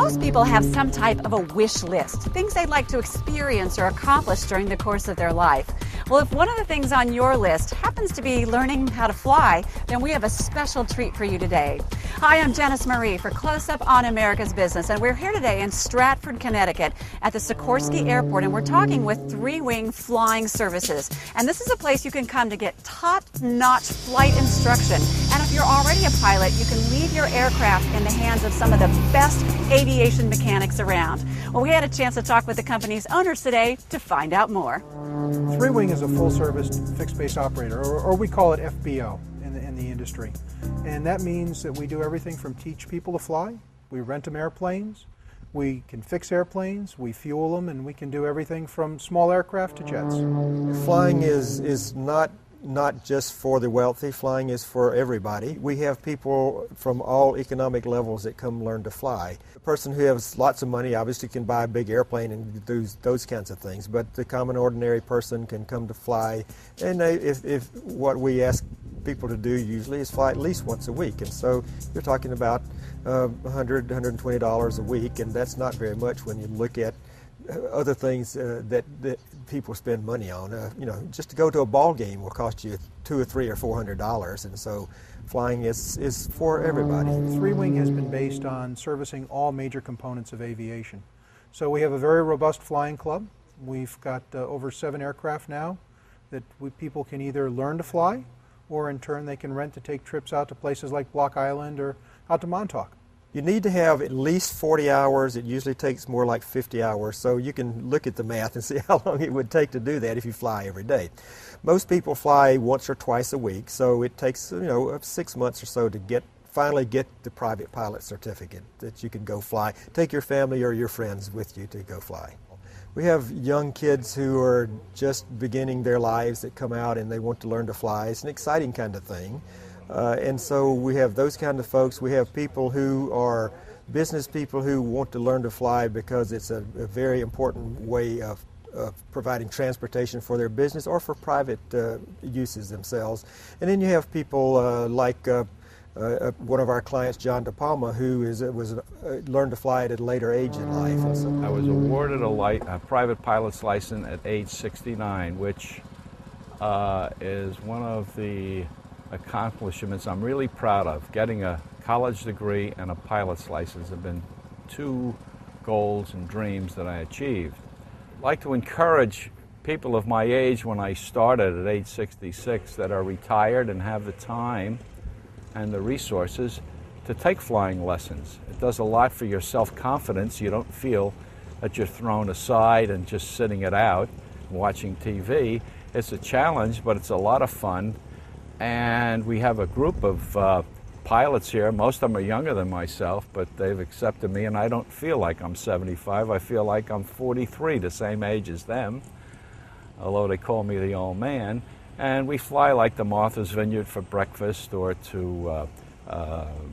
Most people have some type of a wish list, things they'd like to experience or accomplish during the course of their life. Well, if one of the things on your list happens to be learning how to fly, then we have a special treat for you today. Hi, I'm Janice Marie for Close Up on America's Business, and we're here today in Stratford, Connecticut at the Sikorsky Airport, and we're talking with Three Wing Flying Services. And this is a place you can come to get top-notch flight instruction. And if you're already a pilot, you can leave your aircraft in the hands of some of the best aviation mechanics around. Well, we had a chance to talk with the company's owners today to find out more. Three Wing is a full-service fixed-base operator, or we call it FBO in the industry. And that means that we do everything from teach people to fly, we rent them airplanes, we can fix airplanes, we fuel them, and we can do everything from small aircraft to jets. Flying is not just for the wealthy. Flying is for everybody. We have people from all economic levels that come learn to fly. The person who has lots of money obviously can buy a big airplane and do those kinds of things, but the common ordinary person can come to fly, and if what we ask people to do usually is fly at least once a week, and so you're talking about $100, $120 a week, and that's not very much when you look at other things that people spend money on. Just to go to a ball game will cost you $200 or $300 or $400, and so flying is for everybody. Three Wing has been based on servicing all major components of aviation. So we have a very robust flying club. We've got over 7 aircraft now that people can either learn to fly, or in turn they can rent to take trips out to places like Block Island or out to Montauk. You need to have at least 40 hours. It usually takes more like 50 hours, so you can look at the math and see how long it would take to do that if you fly every day. Most people fly once or twice a week, so it takes 6 months or so to finally get the private pilot certificate that you can go fly. Take your family or your friends with you to go fly. We have young kids who are just beginning their lives that come out and they want to learn to fly. It's an exciting kind of thing. And so we have those kind of folks. We have people who are business people who want to learn to fly because it's a very important way of providing transportation for their business or for private uses themselves. And then you have people like one of our clients, John De Palma, who learned to fly at a later age in life. And so I was awarded a private pilot's license at age 69, which is one of the accomplishments I'm really proud of. Getting a college degree and a pilot's license have been 2 goals and dreams that I achieved. I'd like to encourage people of my age when I started at age 66 that are retired and have the time and the resources to take flying lessons. It does a lot for your self-confidence. You don't feel that you're thrown aside and just sitting it out, watching TV. It's a challenge, but it's a lot of fun. And we have a group of pilots here. Most of them are younger than myself, but they've accepted me, and I don't feel like I'm 75. I feel like I'm 43, the same age as them, although they call me the old man. And we fly like to Martha's Vineyard for breakfast, or to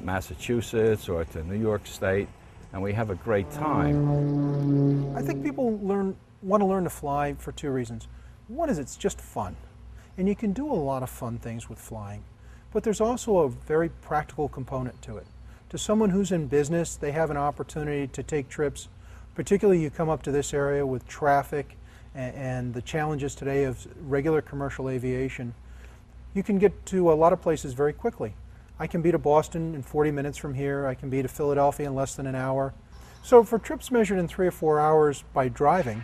Massachusetts, or to New York State, and we have a great time. I think people want to learn to fly for 2 reasons. One is it's just fun. And you can do a lot of fun things with flying, but there's also a very practical component to it. To someone who's in business, they have an opportunity to take trips, particularly you come up to this area with traffic and the challenges today of regular commercial aviation. You can get to a lot of places very quickly. I can be to Boston in 40 minutes from here. I can be to Philadelphia in less than an hour. So for trips measured in 3 or 4 hours by driving,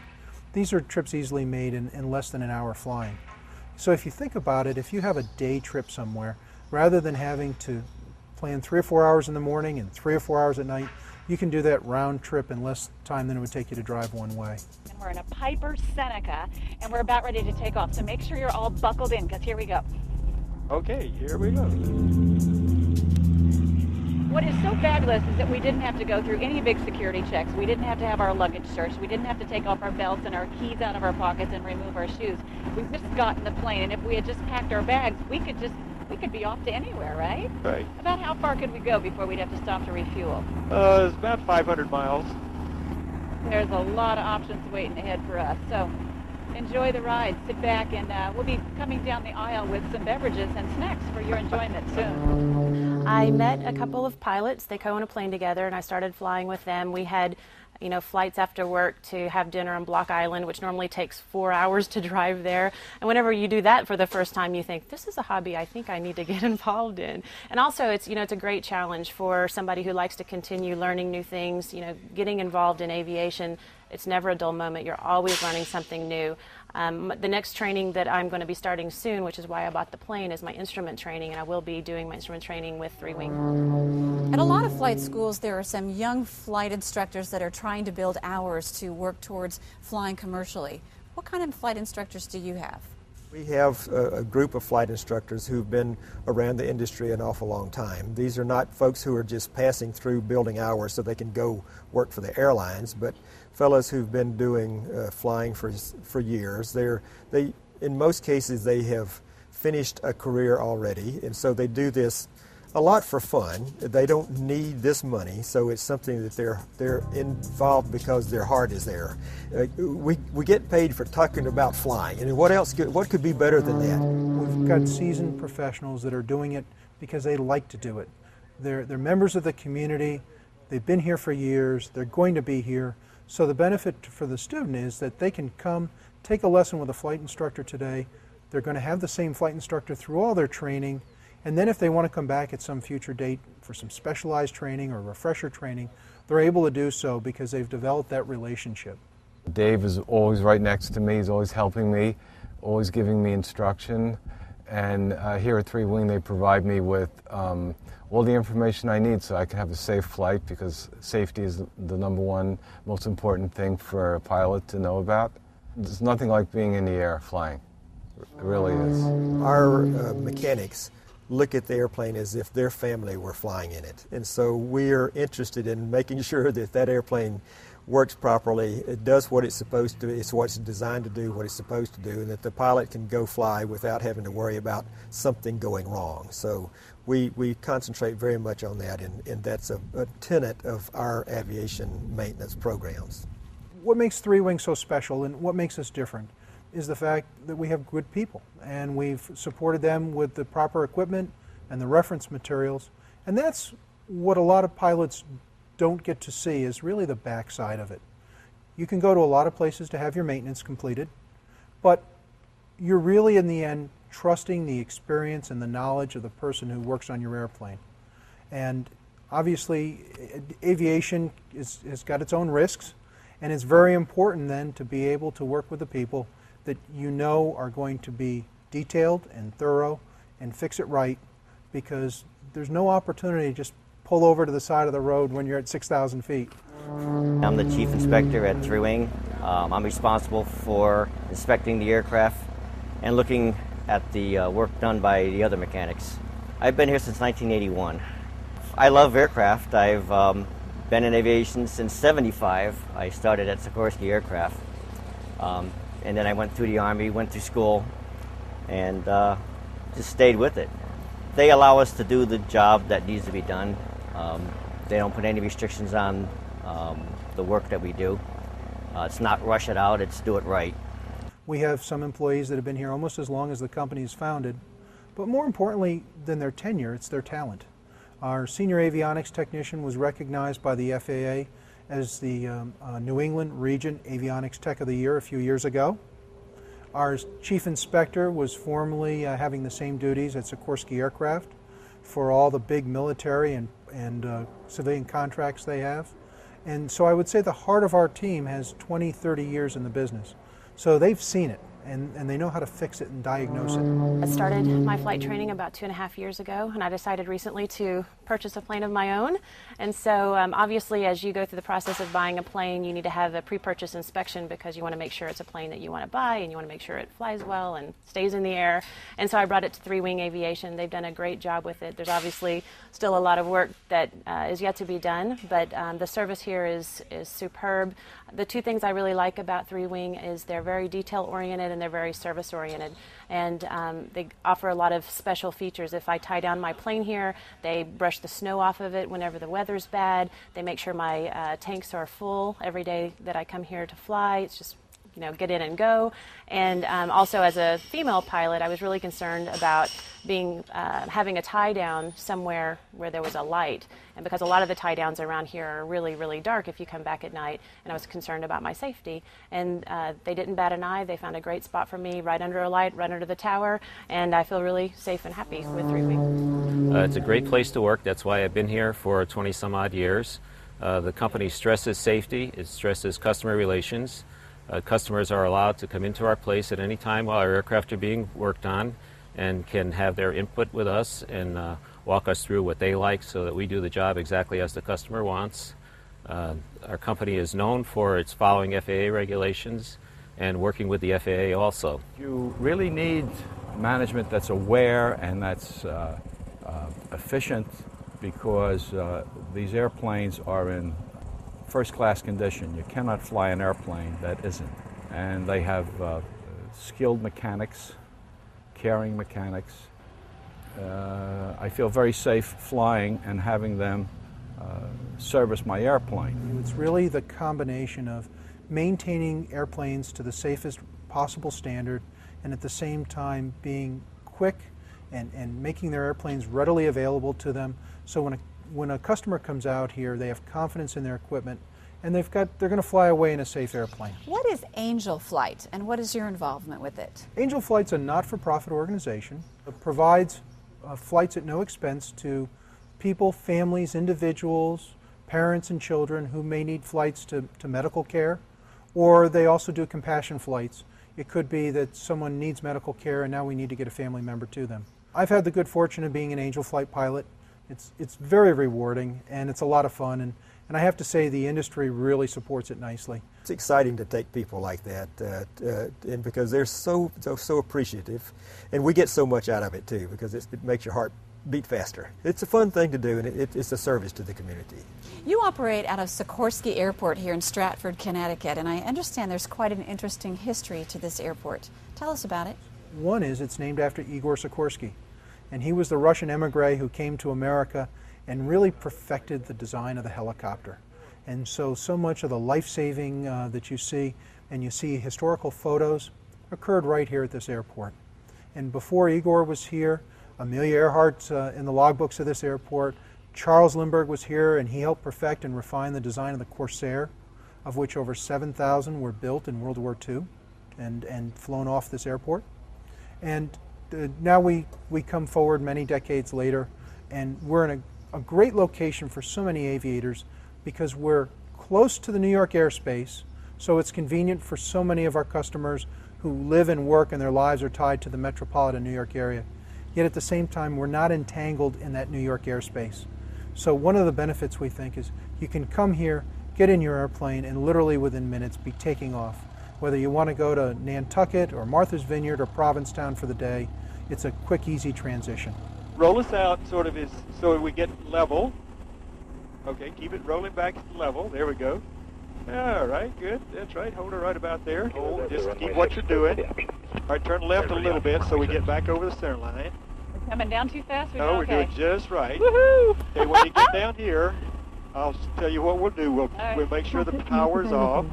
these are trips easily made in less than an hour flying. So if you think about it, if you have a day trip somewhere, rather than having to plan 3 or 4 hours in the morning and 3 or 4 hours at night, you can do that round trip in less time than it would take you to drive one way. And we're in a Piper Seneca, and we're about ready to take off. So make sure you're all buckled in, because here we go. Okay, here we go. What is so fabulous is that we didn't have to go through any big security checks. We didn't have to have our luggage searched. We didn't have to take off our belts and our keys out of our pockets and remove our shoes. We just got in the plane, and if we had just packed our bags, we could be off to anywhere, right? Right. About how far could we go before we'd have to stop to refuel? It's about 500 miles. There's a lot of options waiting ahead for us. So enjoy the ride. Sit back, and we'll be coming down the aisle with some beverages and snacks for your enjoyment soon. I met a couple of pilots. They co-own a plane together, and I started flying with them. We had, flights after work to have dinner on Block Island, which normally takes 4 hours to drive there. And whenever you do that for the first time, you think, this is a hobby I think I need to get involved in. And also, it's a great challenge for somebody who likes to continue learning new things. Getting involved in aviation, it's never a dull moment. You're always learning something new. The next training that I'm going to be starting soon, which is why I bought the plane, is my instrument training, and I will be doing my instrument training with 3-Wing. At a lot of flight schools, there are some young flight instructors that are trying to build hours to work towards flying commercially. What kind of flight instructors do you have? We have a group of flight instructors who've been around the industry an awful long time. These are not folks who are just passing through building hours so they can go work for the airlines, but fellows who've been doing flying for years. In most cases, they have finished a career already, and so they do this a lot for fun. They don't need this money, so it's something that they're involved because their heart is there. We get paid for talking about flying, and what could be better than that? We've got seasoned professionals that are doing it because they like to do it. They're members of the community. They've been here for years. They're going to be here. So the benefit for the student is that they can come, take a lesson with a flight instructor today. They're going to have the same flight instructor through all their training. And then if they want to come back at some future date for some specialized training or refresher training, they're able to do so because they've developed that relationship. Dave is always right next to me. He's always helping me, always giving me instruction. And here at 3-Wing, they provide me with all the information I need so I can have a safe flight, because safety is the number one most important thing for a pilot to know about. There's nothing like being in the air flying. It really is. Our mechanics look at the airplane as if their family were flying in it. And so we are interested in making sure that that airplane works properly, it does what it's supposed to, it's what it's designed to do, what it's supposed to do, and that the pilot can go fly without having to worry about something going wrong. So we concentrate very much on that, and that's a tenet of our aviation maintenance programs. What makes 3-Wing so special and what makes us different is the fact that we have good people, and we've supported them with the proper equipment and the reference materials, and that's what a lot of pilots don't get to see, is really the backside of it. You can go to a lot of places to have your maintenance completed, but you're really in the end trusting the experience and the knowledge of the person who works on your airplane. And obviously aviation has got its own risks, and it's very important then to be able to work with the people that you know are going to be detailed and thorough and fix it right, because there's no opportunity to just pull over to the side of the road when you're at 6,000 feet. I'm the chief inspector at 3-Wing. I'm responsible for inspecting the aircraft and looking at the work done by the other mechanics. I've been here since 1981. I love aircraft. I've been in aviation since '75. I started at Sikorsky Aircraft, and then I went through the Army, went through school, and just stayed with it. They allow us to do the job that needs to be done. They don't put any restrictions on the work that we do. It's not rush it out, it's do it right. We have some employees that have been here almost as long as the company is founded, but more importantly than their tenure, it's their talent. Our senior avionics technician was recognized by the FAA as the New England Region Avionics Tech of the Year a few years ago. Our chief inspector was formerly having the same duties at Sikorsky Aircraft for all the big military and civilian contracts they have. And so I would say the heart of our team has 20, 30 years in the business. So they've seen it, and they know how to fix it and diagnose it. I started my flight training about 2.5 years ago, and I decided recently to purchase a plane of my own. And so obviously as you go through the process of buying a plane, you need to have a pre-purchase inspection, because you want to make sure it's a plane that you want to buy, and you want to make sure it flies well and stays in the air. And so I brought it to 3-Wing Aviation. They've done a great job with it. There's obviously still a lot of work that is yet to be done, but the service here is superb. The two things I really like about 3-Wing is they're very detail-oriented and they're very service-oriented. And they offer a lot of special features. If I tie down my plane here, they brush the snow off of it whenever the weather's bad. They make sure my tanks are full every day that I come here to fly. It's just get in and go. And also as a female pilot, I was really concerned about having a tie down somewhere where there was a light. And because a lot of the tie downs around here are really, really dark if you come back at night, and I was concerned about my safety. And they didn't bat an eye. They found a great spot for me right under a light, right under the tower, and I feel really safe and happy with Three Wing. It's a great place to work. That's why I've been here for 20 some odd years. The company stresses safety, it stresses customer relations. Customers are allowed to come into our place at any time while our aircraft are being worked on and can have their input with us and walk us through what they like so that we do the job exactly as the customer wants. Our company is known for its following FAA regulations and working with the FAA also. You really need management that's aware and that's efficient, because these airplanes are in first-class condition. You cannot fly an airplane that isn't. And they have skilled mechanics, caring mechanics. I feel very safe flying and having them service my airplane. It's really the combination of maintaining airplanes to the safest possible standard and at the same time being quick and making their airplanes readily available to them. So when a customer comes out here, they have confidence in their equipment, and they're going to fly away in a safe airplane. What is Angel Flight, and what is your involvement with it? Angel Flight's a not-for-profit organization. It provides flights at no expense to people, families, individuals, parents and children who may need flights to medical care, or they also do compassion flights. It could be that someone needs medical care and now we need to get a family member to them. I've had the good fortune of being an Angel Flight pilot. It's very rewarding and it's a lot of fun, and I have to say the industry really supports it nicely. It's exciting to take people like that, and because they're so appreciative, and we get so much out of it too, because it makes your heart beat faster. It's a fun thing to do, and it's a service to the community. You operate out of Sikorsky Airport here in Stratford, Connecticut, and I understand there's quite an interesting history to this airport. Tell us about it. One is it's named after Igor Sikorsky, and he was the Russian emigre who came to America and really perfected the design of the helicopter. And so much of the life-saving that you see, and you see historical photos, occurred right here at this airport. And before Igor was here, Amelia Earhart's in the logbooks of this airport. Charles Lindbergh was here, and he helped perfect and refine the design of the Corsair, of which over 7,000 were built in World War II and flown off this airport. And now we come forward many decades later, and we're in a great location for so many aviators because we're close to the New York airspace, so it's convenient for so many of our customers who live and work and their lives are tied to the metropolitan New York area. Yet at the same time, we're not entangled in that New York airspace. So one of the benefits we think is you can come here, get in your airplane, and literally within minutes be taking off. Whether you want to go to Nantucket or Martha's Vineyard or Provincetown for the day, it's a quick, easy transition. Roll us out sort of so we get level. Okay, keep it rolling back level. There we go. All right, good. That's right. Hold it right about there. Hold. Just keep what you're doing. All right, turn left a little bit so we get back over the center line. We're coming down too fast? No, we're okay. doing just right. Woohoo! Okay, when you get down here, I'll tell you what we'll do. We'll make sure the power's off.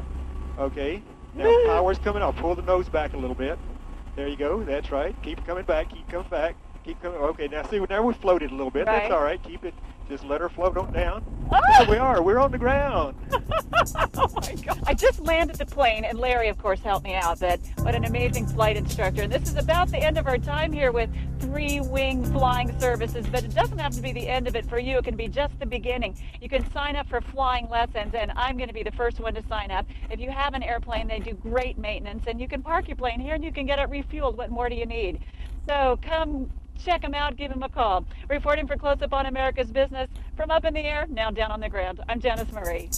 Okay. Now power's coming off. Pull the nose back a little bit. There you go. That's right. Keep coming back. Keep coming back. Keep coming. Okay. Now see, now we floated a little bit. Right. That's all right. Keep it. Just let her float on down. Ah! There we are. We're on the ground. Oh my God. I just landed the plane, and Larry, of course, helped me out. But what an amazing flight instructor. And this is about the end of our time here with Three Wing Flying Services. But it doesn't have to be the end of it for you. It can be just the beginning. You can sign up for flying lessons, and I'm going to be the first one to sign up. If you have an airplane, they do great maintenance, and you can park your plane here, and you can get it refueled. What more do you need? So come check them out, give them a call. Reporting for Close Up on America's Business from up in the air, now down on the ground. I'm Janice Murray.